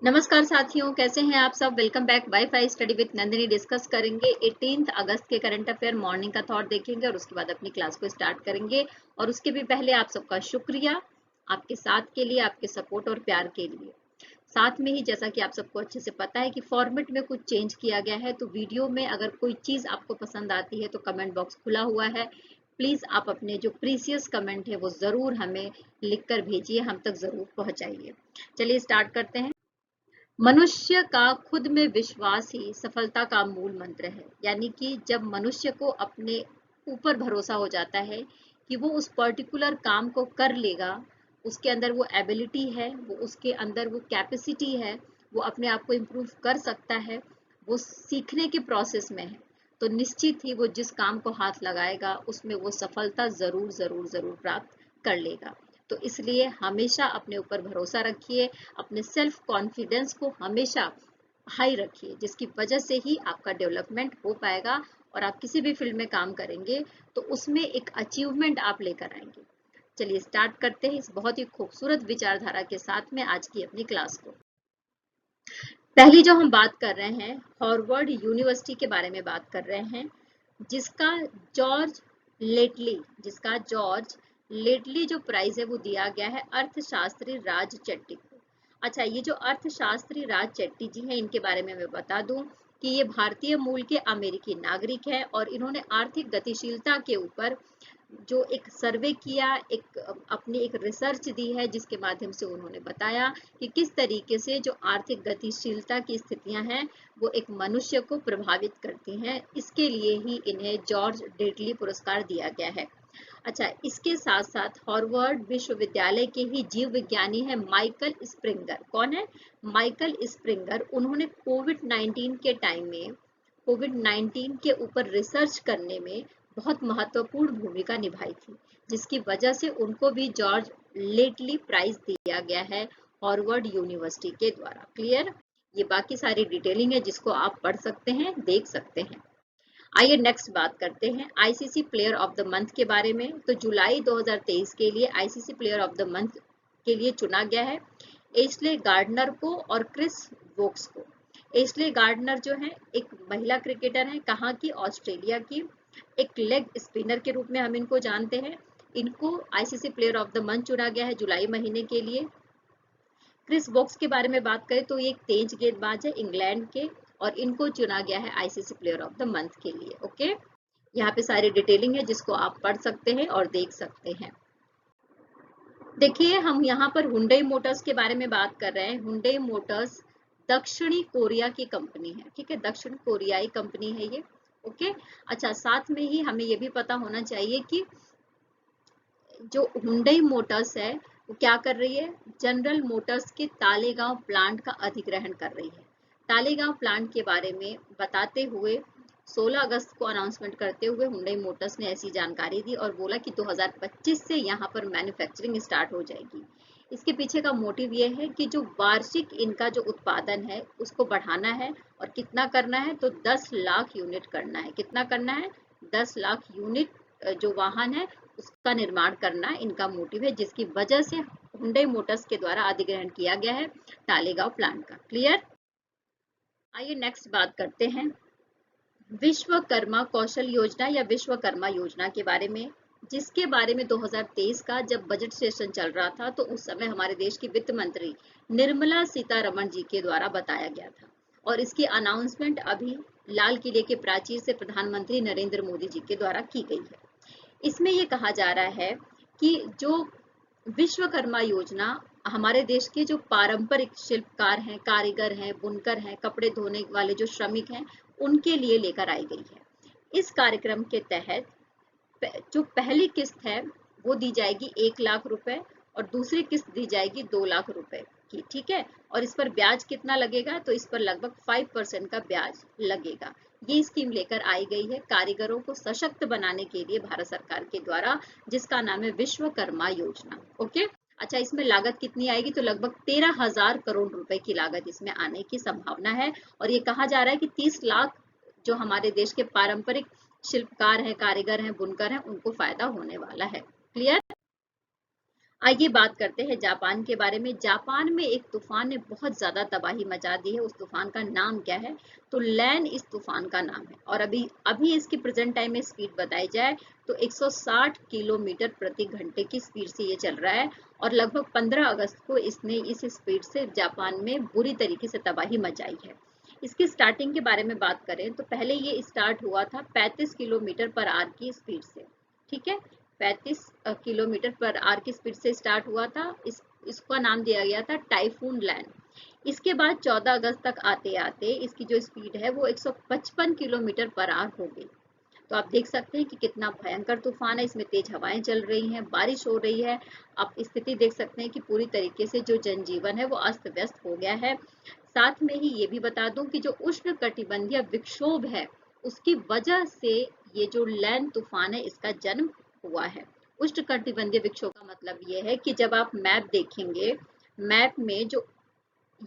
नमस्कार साथियों, कैसे हैं आप सब। Welcome back wifi study with Nandini. Discuss करेंगे 18 अगस्त के करंट अफेयर मॉर्निंग का थॉट देखेंगे और उसके बाद अपनी क्लास को स्टार्ट करेंगे। और उसके भी पहले आप सबका शुक्रिया आपके साथ के लिए, आपके सपोर्ट और प्यार के लिए। साथ में ही जैसा कि आप सबको अच्छे से पता है कि फॉर्मेट में कुछ चेंज किया गया है, तो वीडियो में अगर कोई चीज आपको पसंद आती है तो कमेंट बॉक्स खुला हुआ है। प्लीज आप अपने जो प्रीसियस कमेंट है वो जरूर हमें लिखकर भेजिए, हम तक जरूर पहुंचाइए। चलिए स्टार्ट करते हैं। मनुष्य का खुद में विश्वास ही सफलता का मूल मंत्र है। यानी कि जब मनुष्य को अपने ऊपर भरोसा हो जाता है कि वो उस पर्टिकुलर काम को कर लेगा, उसके अंदर वो एबिलिटी है, वो उसके अंदर वो कैपेसिटी है, वो अपने आप को इम्प्रूव कर सकता है, वो सीखने के प्रोसेस में है, तो निश्चित ही वो जिस काम को हाथ लगाएगा उसमें वो सफलता जरूर जरूर जरूर प्राप्त कर लेगा। तो इसलिए हमेशा अपने ऊपर भरोसा रखिए, अपने सेल्फ कॉन्फिडेंस को हमेशा हाई रखिए, जिसकी वजह से ही आपका डेवलपमेंट हो पाएगा और आप किसी भी फील्ड में काम करेंगे तो उसमें एक अचीवमेंट आप लेकर आएंगे। चलिए स्टार्ट करते हैं इस बहुत ही खूबसूरत विचारधारा के साथ में आज की अपनी क्लास को। पहली जो हम बात कर रहे हैं, हार्वर्ड यूनिवर्सिटी के बारे में बात कर रहे हैं, जिसका जॉर्ज लेटली जो प्राइज है वो दिया गया है अर्थशास्त्री राज चेट्टी को। अच्छा, ये जो अर्थशास्त्री राज चेट्टी जी हैं, इनके बारे में मैं बता दूं कि ये भारतीय मूल के अमेरिकी नागरिक हैं और इन्होंने आर्थिक गतिशीलता के ऊपर जो एक सर्वे किया, एक अपनी एक रिसर्च दी है, जिसके माध्यम से उन्होंने बताया कि किस तरीके से जो आर्थिक गतिशीलता की स्थितियां हैं वो एक मनुष्य को प्रभावित करती हैं। इसके लिए ही इन्हें जॉर्ज डेटली पुरस्कार दिया गया है। अच्छा, इसके साथ साथ हार्वर्ड विश्वविद्यालय के ही जीव विज्ञानी है माइकल स्प्रिंगर। कौन है? Michael Springer. उन्होंने कोविड 19 के ऊपर रिसर्च करने में बहुत महत्वपूर्ण भूमिका निभाई थी, जिसकी वजह से उनको भी जॉर्ज लेटली प्राइज दिया गया है हार्वर्ड यूनिवर्सिटी के द्वारा। क्लियर? ये बाकी सारी डिटेलिंग है जिसको आप पढ़ सकते हैं, देख सकते हैं। आइए नेक्स्ट बात करते हैं ICC player of the month के बारे में। तो जुलाई 2023 के लिए ICC player of the month के लिए चुना गया है एशले गार्डनर को और क्रिस वोक्स को। एशले गार्डनर जो है एक महिला क्रिकेटर है, कहाँ की? ऑस्ट्रेलिया की। एक लेग स्पिनर के रूप में हम इनको जानते हैं। इनको ICC player of the month चुना गया है जुलाई महीने के लिए। क्रिस वोक्स के बारे में बात करें तो ये एक तेज गेंदबाज है इंग्लैंड के और इनको चुना गया है ICC player of the month के लिए। ओके, यहाँ पे सारी डिटेलिंग है जिसको आप पढ़ सकते हैं और देख सकते हैं। देखिए, हम यहाँ पर हुंडई मोटर्स के बारे में बात कर रहे हैं। हुंडई मोटर्स दक्षिणी कोरिया की कंपनी है, ठीक है, दक्षिण कोरियाई कंपनी है ये। ओके, अच्छा, साथ में ही हमें ये भी पता होना चाहिए कि जो हुंडई मोटर्स है वो क्या कर रही है? जनरल मोटर्स के तालेगांव प्लांट का अधिग्रहण कर रही है। तालेगांव प्लांट के बारे में बताते हुए 16 अगस्त को अनाउंसमेंट करते हुए हुंडई मोटर्स ने ऐसी जानकारी दी और बोला कि 2025 से यहाँ पर मैन्युफैक्चरिंग स्टार्ट हो जाएगी। इसके पीछे का मोटिव ये है कि जो वार्षिक इनका जो उत्पादन है उसको बढ़ाना है। और कितना करना है? तो 10 लाख यूनिट करना है। कितना करना है? 10 लाख यूनिट जो वाहन है उसका निर्माण करना इनका मोटिव है, जिसकी वजह से हुंडई मोटर्स के द्वारा अधिग्रहण किया गया है तालेगांव प्लांट का। क्लियर? आइए नेक्स्ट बात करते हैं विश्वकर्मा कौशल योजना या विश्वकर्मा योजना के बारे में, जिसके बारे में 2023 का जब बजट सेशन चल रहा था तो उस समय हमारे देश की वित्त मंत्री निर्मला सीतारमण जी के द्वारा बताया गया था। और इसकी अनाउंसमेंट अभी लाल किले के प्राचीर से प्रधानमंत्री नरेंद्र मोदी जी के द्वारा की गई है। इसमें ये कहा जा रहा है कि जो विश्वकर्मा योजना हमारे देश के जो पारंपरिक शिल्पकार हैं, कारीगर हैं, बुनकर हैं, कपड़े धोने वाले जो श्रमिक हैं, उनके लिए लेकर आई गई है। इस कार्यक्रम के तहत जो पहली किस्त है वो दी जाएगी 1 लाख रुपए और दूसरी किस्त दी जाएगी 2 लाख रुपए की, ठीक है। और इस पर ब्याज कितना लगेगा? तो इस पर लगभग 5% का ब्याज लगेगा। ये स्कीम लेकर आई गई है कारीगरों को सशक्त बनाने के लिए भारत सरकार के द्वारा, जिसका नाम है विश्वकर्मा योजना। ओके, अच्छा, इसमें लागत कितनी आएगी? तो लगभग 13,000 करोड़ रुपए की लागत इसमें आने की संभावना है। और ये कहा जा रहा है कि 30 लाख जो हमारे देश के पारंपरिक शिल्पकार हैं, कारीगर हैं, बुनकर हैं, उनको फायदा होने वाला है। क्लियर? आइए बात करते हैं जापान के बारे में। जापान में एक तूफान ने बहुत ज्यादा तबाही मचा दी है। उस तूफान का नाम क्या है? तो लैन इस तूफान का नाम है। और अभी अभी इसकी प्रेजेंट टाइम में स्पीड बताई जाए तो 160 किलोमीटर प्रति घंटे की स्पीड से ये चल रहा है। और लगभग 15 अगस्त को इसने इस स्पीड से जापान में बुरी तरीके से तबाही मचाई है। इसकी स्टार्टिंग के बारे में बात करें तो पहले ये स्टार्ट हुआ था 35 किलोमीटर पर आवर की स्पीड से। ठीक है, 35 किलोमीटर पर आवर की स्पीड से स्टार्ट हुआ था। इसका नाम दिया गया था टाइफून लैन। इसके बाद 14 अगस्त तक आते आते इसकी जो स्पीड है वो 155 किलोमीटर पर आवर हो गई। तो आप देख सकते हैं कि कितना भयंकर तूफान है। इसमें तेज हवाएं चल रही हैं, बारिश हो रही है। आप स्थिति देख सकते हैं कि पूरी तरीके से जो जनजीवन है वो अस्त व्यस्त हो गया है। साथ में ही ये भी बता दूं कि जो उष्ण कटिबंधीय विक्षोभ है उसकी वजह से ये जो लैन तूफान है इसका जन्म हुआ है। उष्ण कटिबंधीय विक्षोभ का मतलब ये है कि जब आप मैप देखेंगे, मैप में जो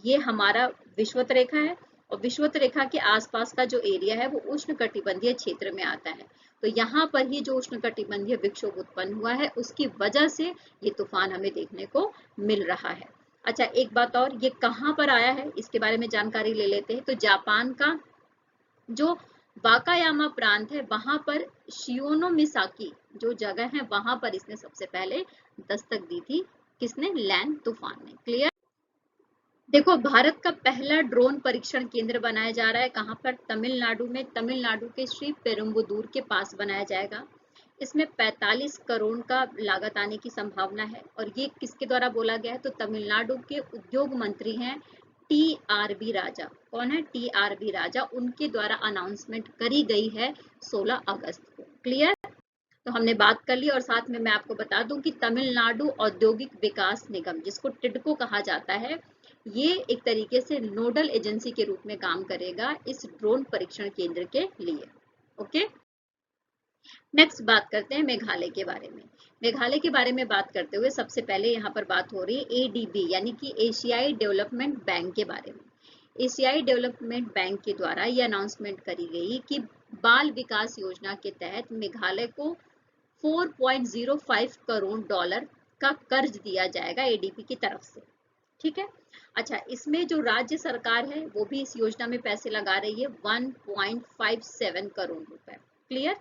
ये हमारा विषुवत रेखा है और विषुवत रेखा के आसपास का जो एरिया है वो उष्ण कटिबंधीय क्षेत्र में आता है। तो यहाँ पर ही जो उष्ण कटिबंधीय विक्षोभ उत्पन्न हुआ है उसकी वजह से ये तूफान हमें देखने को मिल रहा है। अच्छा, एक बात और, ये कहाँ पर आया है इसके बारे में जानकारी ले लेते हैं। तो जापान का जो वाकायामा प्रांत है वहां पर शियोनोमिसाकी जो जगह है वहां पर इसने सबसे पहले दस्तक दी थी। किसने? लैन तूफान ने। क्लियर? देखो, भारत का पहला ड्रोन परीक्षण केंद्र बनाया जा रहा है। कहाँ पर? तमिलनाडु में। तमिलनाडु के श्री पेरुम्बदूर के पास बनाया जाएगा। इसमें 45 करोड़ का लागत आने की संभावना है। और ये किसके द्वारा बोला गया है? तो तमिलनाडु के उद्योग मंत्री हैं TRB राजा। कौन है? TRB राजा। उनके द्वारा अनाउंसमेंट करी गई है 16 अगस्त को। क्लियर? तो हमने बात कर ली। और साथ में मैं आपको बता दूं कि तमिलनाडु औद्योगिक विकास निगम, जिसको टिडको कहा जाता है, ये एक तरीके से नोडल एजेंसी के रूप में काम करेगा इस ड्रोन परीक्षण केंद्र के लिए। ओके, नेक्स्ट बात करते हैं मेघालय के बारे में। मेघालय के बारे में बात करते हुए सबसे पहले यहाँ पर बात हो रही है ADB यानी कि एशियाई डेवलपमेंट बैंक के बारे में। एशियाई डेवलपमेंट बैंक के द्वारा ये अनाउंसमेंट करी गई कि बाल विकास योजना के तहत मेघालय को 4.05 करोड़ डॉलर का कर्ज दिया जाएगा ADB की तरफ से। ठीक है। अच्छा, इसमें जो राज्य सरकार है वो भी इस योजना में पैसे लगा रही है 1.57 करोड़ रुपए। क्लियर?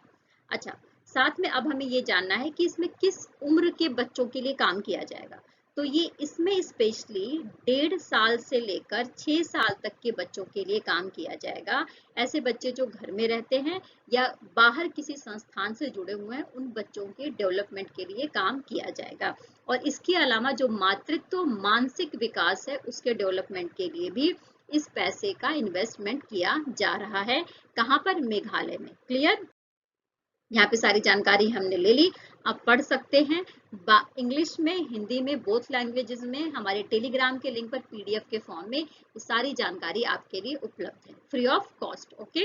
अच्छा, साथ में अब हमें ये जानना है कि इसमें किस उम्र के बच्चों के लिए काम किया जाएगा। तो ये इसमें स्पेशली 1.5 साल से लेकर 6 साल तक के बच्चों के लिए काम किया जाएगा। ऐसे बच्चे जो घर में रहते हैं या बाहर किसी संस्थान से जुड़े हुए हैं, उन बच्चों के डेवलपमेंट के लिए काम किया जाएगा। और इसके अलावा जो मातृत्व मानसिक विकास है उसके डेवलपमेंट के लिए भी इस पैसे का इन्वेस्टमेंट किया जा रहा है। कहाँ पर? मेघालय में। क्लियर? यहाँ पे सारी जानकारी हमने ले ली। आप पढ़ सकते हैं इंग्लिश में, हिंदी में, बोथ लैंग्वेजेस में। हमारे टेलीग्राम के लिंक पर PDF के फॉर्म में सारी जानकारी आपके लिए उपलब्ध है, फ्री ऑफ कॉस्ट। ओके,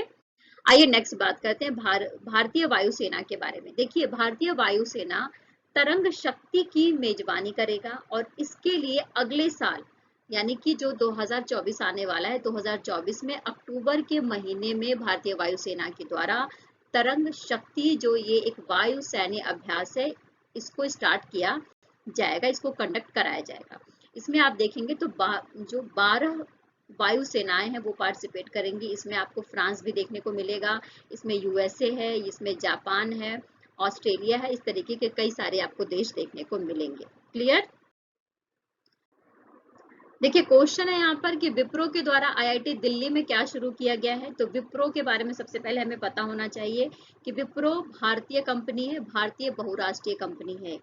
आइए नेक्स्ट बात करते हैं भारतीय वायुसेना के बारे में। देखिए, भारतीय वायुसेना तरंग शक्ति की मेजबानी करेगा और इसके लिए अगले साल यानी कि जो 2024 आने वाला है, 2024 में अक्टूबर के महीने में भारतीय वायुसेना के द्वारा तरंग शक्ति जो ये एक वायु सैन्य अभ्यास है इसको स्टार्ट किया जाएगा, इसको कंडक्ट कराया जाएगा। इसमें आप देखेंगे तो जो 12 वायु सेनाएं हैं वो पार्टिसिपेट करेंगी। इसमें आपको फ्रांस भी देखने को मिलेगा, इसमें USA है, इसमें जापान है, ऑस्ट्रेलिया है। इस तरीके के कई सारे आपको देश देखने को मिलेंगे। क्लियर? देखिए, क्वेश्चन है यहाँ पर कि विप्रो के द्वारा IIT दिल्ली में क्या शुरू किया गया है। तो विप्रो के बारे में सबसे पहले हमें पता होना चाहिए कि विप्रो भारतीय कंपनी है, भारतीय बहुराष्ट्रीय कंपनी है।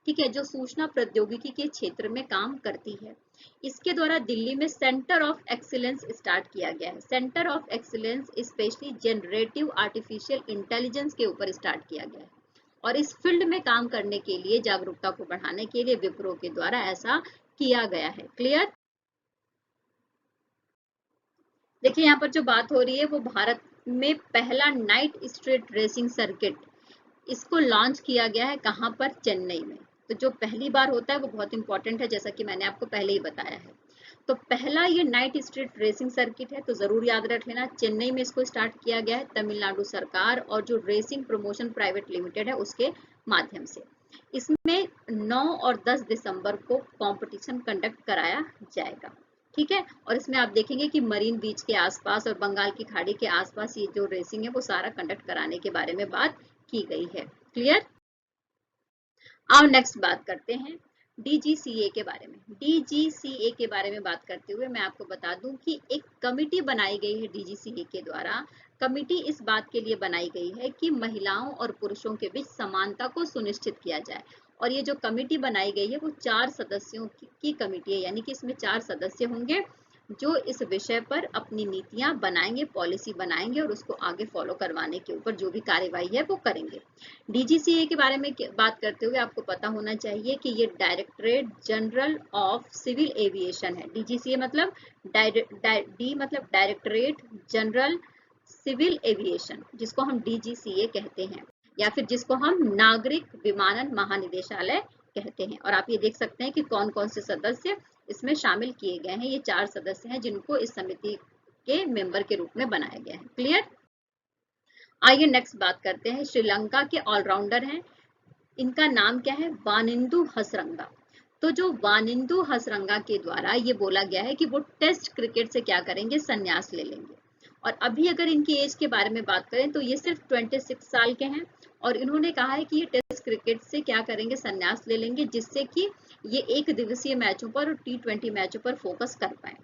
ठीक है, जो सूचना प्रौद्योगिकी के क्षेत्र में काम करती है। इसके द्वारा दिल्ली में सेंटर ऑफ एक्सीलेंस स्टार्ट किया गया है। Centre of excellence specially generative artificial intelligence के ऊपर स्टार्ट किया गया है। और इस फील्ड में काम करने के लिए, जागरूकता को बढ़ाने के लिए विप्रो के द्वारा ऐसा किया गया है। क्लियर? देखिए, यहाँ पर जो बात हो रही है वो भारत में पहला नाइट स्ट्रीट रेसिंग सर्किट, इसको लॉन्च किया गया है। कहाँ पर? चेन्नई में। तो जो पहली बार होता है वो बहुत इंपॉर्टेंट है, जैसा कि मैंने आपको पहले ही बताया है। तो पहला ये नाइट स्ट्रीट रेसिंग सर्किट है, तो जरूर याद रख लेना। चेन्नई में इसको स्टार्ट किया गया है तमिलनाडु सरकार और जो रेसिंग प्रमोशन प्राइवेट लिमिटेड है उसके माध्यम से। इसमें इसमें 9 और 10 दिसंबर को कंपटीशन कंडक्ट कराया जाएगा, ठीक है। और इसमें आप देखेंगे कि मरीन बीच के आसपास और बंगाल की खाड़ी के आसपास ये जो रेसिंग है वो सारा कंडक्ट कराने के बारे में बात की गई है। क्लियर। अब नेक्स्ट बात करते हैं डीजीसीए के बारे में। डीजीसीए के बारे में बात करते हुए मैं आपको बता दूं कि एक कमिटी बनाई गई है डीजीसीए के द्वारा। कमिटी इस बात के लिए बनाई गई है कि महिलाओं और पुरुषों के बीच समानता को सुनिश्चित किया जाए। और ये जो कमिटी बनाई गई है वो 4 सदस्यों की कमिटी है, यानी कि इसमें 4 सदस्य होंगे जो इस विषय पर अपनी नीतियां बनाएंगे, पॉलिसी बनाएंगे और उसको आगे फॉलो करवाने के ऊपर जो भी कार्यवाही है वो करेंगे। डीजीसीए के बारे में बात करते हुए आपको पता होना चाहिए कि ये directorate general of civil aviation है। डीजीसीए मतलब डी मतलब डायरेक्टरेट जनरल सिविल एविएशन, जिसको हम डीजीसीए कहते हैं, या फिर जिसको हम नागरिक विमानन महानिदेशालय कहते हैं। और आप ये देख सकते हैं कि कौन कौन से सदस्य इसमें शामिल किए गए हैं। ये 4 सदस्य हैं जिनको इस समिति के मेंबर के रूप में बनाया गया है। क्लियर। आइए नेक्स्ट बात करते हैं। श्रीलंका के ऑलराउंडर हैं, इनका नाम क्या है? वानिंदु हसरंगा। तो जो वानिंदु हसरंगा के द्वारा ये बोला गया है कि वो टेस्ट क्रिकेट से क्या करेंगे? संन्यास ले लेंगे। और अभी अगर इनकी एज के बारे में बात करें तो ये सिर्फ 26 साल के हैं और इन्होंने कहा है कि ये टेस्ट क्रिकेट से क्या करेंगे? संन्यास ले लेंगे, जिससे कि ये एक दिवसीय मैचों पर और T20 मैचों पर फोकस कर पाए।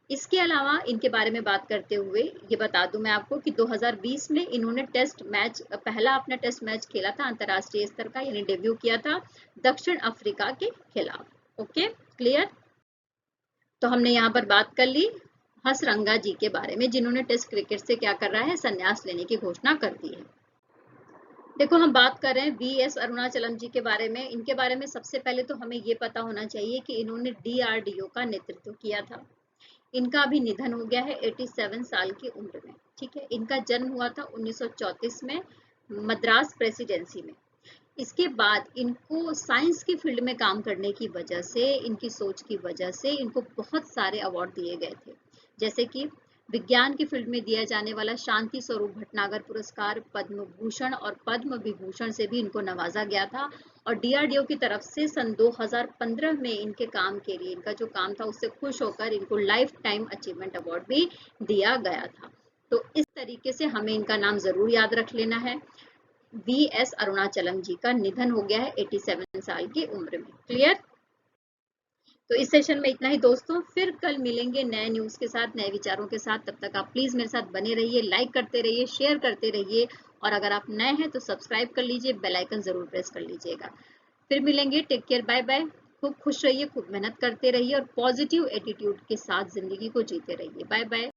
इसके अलावा इनके बारे में बात करते हुए ये बता दूं मैं आपको कि 2020 में इन्होंने टेस्ट मैच, पहला अपना टेस्ट मैच खेला था अंतरराष्ट्रीय स्तर का, यानी डेब्यू किया था दक्षिण अफ्रीका के खिलाफ। Okay, clear. तो हमने यहाँ पर बात कर ली हसरंगा जी के बारे में, जिन्होंने टेस्ट क्रिकेट से क्या कर रहा है? संन्यास लेने की घोषणा कर दी है। देखो हम बात कर रहे हैं वीएस अरुणाचलम जी के बारे में। इनके बारे में सबसे पहले तो हमें ये पता होना चाहिए कि इन्होंने डीआरडीओ का नेतृत्व किया था। इनका अभी निधन हो गया है 87 साल की उम्र में, ठीक है। इनका जन्म हुआ था 1934 में मद्रास प्रेसिडेंसी में। इसके बाद इनको साइंस की फील्ड में काम करने की वजह से, इनकी सोच की वजह से इनको बहुत सारे अवार्ड दिए गए थे, जैसे कि विज्ञान की फील्ड में दिया जाने वाला शांति स्वरूप भटनागर पुरस्कार, पद्म भूषण और पद्म विभूषण से भी इनको नवाजा गया था। और डीआरडीओ की तरफ से सन 2015 में इनके काम के लिए, इनका जो काम था उससे खुश होकर इनको लाइफ टाइम अचीवमेंट अवार्ड भी दिया गया था। तो इस तरीके से हमें इनका नाम जरूर याद रख लेना है। वीएस अरुणाचलम जी का निधन हो गया है 87 साल की उम्र में। क्लियर। तो इस सेशन में इतना ही दोस्तों, फिर कल मिलेंगे नए न्यूज के साथ, नए विचारों के साथ। तब तक आप प्लीज मेरे साथ बने रहिए, लाइक करते रहिए, शेयर करते रहिए और अगर आप नए हैं तो सब्सक्राइब कर लीजिए, बेल आइकन जरूर प्रेस कर लीजिएगा। फिर मिलेंगे, टेक केयर, बाय बाय। खूब खुश रहिए, खूब मेहनत करते रहिए और पॉजिटिव एटीट्यूड के साथ जिंदगी को जीते रहिए। Bye bye.